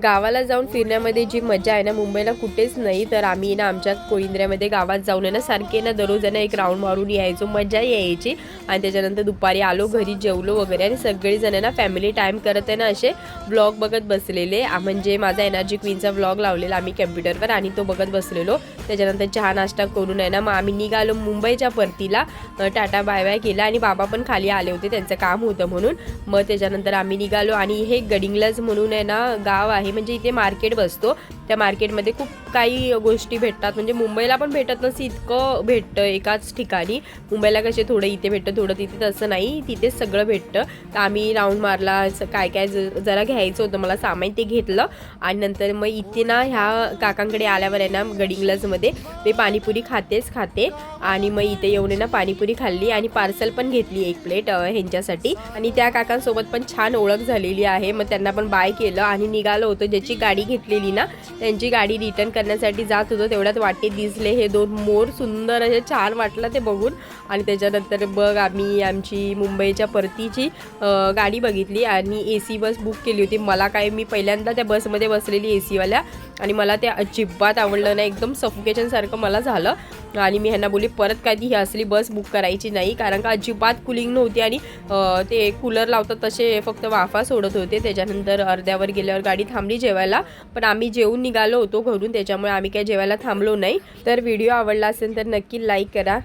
गावाला जाऊन फिरण्यामध्ये जी मजा आहे ना मुंबईला कुठेच नाही। तर आम्ही ना आमच्या कोळिंद्र्यामध्ये गावात जाऊन आहे ना सारखे ना दररोज ना एक राऊंड मारून यायचो, मजा यायची। आणि त्याच्यानंतर दुपारी आलो घरी, जेवलो वगैरे आणि सगळेजण ना फॅमिली टाईम करत आहे ना असे व्लॉग बघत बसलेले। म्हणजे माझा एनर्जी क्वीनचा व्लॉग लावलेला आम्ही कम्प्युटरवर आणि तो बघत बसलेलो। त्याच्यानंतर चहा नाश्ता करून आहे ना मग आम्ही निघालो मुंबईच्या परतीला। टाटा बाय बाय केला आणि बाबा पण खाली आले होते, त्यांचं काम होतं म्हणून। मग त्याच्यानंतर आम्ही निघालो आणि हे गडिंग्लज म्हणून आहे ना गाव आहे, म्हणजे इथे मार्केट बसतो। त्या मार्केटमध्ये खूप काही गोष्टी भेटतात, म्हणजे मुंबईला पण भेटत नसे इतकं भेटतं एकाच ठिकाणी। मुंबईला कसे थोडं इथे भेटतं थोडं तिथे, तसं नाही, तिथेच सगळं भेटतं। तर आम्ही राऊंड मारला, काय काय जरा घ्यायचं होतं मला सामान, ते घेतलं। आणि नंतर मग इथे ना ह्या काकांकडे आल्यावर आहे ना गडिंग्लजमध्ये मी पाणीपुरी खाते आणि मग इथे येऊन ना पाणीपुरी खाल्ली आणि पार्सल पण घेतली एक प्लेट ह्यांच्यासाठी। आणि त्या काकांसोबत पण छान ओळख झालेली आहे, मग त्यांना पण बाय केलं आणि निघालो होतो। ज्याची गाडी घेतलेली ना त्यांची गाडी रिटर्न करण्यासाठी जात होतो, तेवढ्यात वाटेत दिसले हे दोन मोर, सुंदर असे, छान वाटलं ते बघून। आणि त्याच्यानंतर बघ आम्ही आमची मुंबईच्या परतीची गाडी बघितली आणि AC बस बुक केली होती। मला काय, मी पहिल्यांदा त्या बसमध्ये बसलेली AC वाल्या आणि मला ते अजिबात आवडलं नाही, एकदम सफोकेशन सारखं मला झालं। आणि मी ह्यांना बोलली परत काय ही असली बस बुक करायची नाही, कारण का अजिबात कुलिंग नव्हती आणि ते कूलर लावतात तसे फक्त वाफा सोडत होते। त्याच्यानंतर अर्ध्यावर गेल्यावर गाडी थांबली जेवायला, पण आम्ही जेवून निघालो होतो घरून, त्याच्यामुळे आम्ही काय जेवायला थांबलो नाही। तर व्हिडिओ आवडला असेल तर नक्की लाईक करा,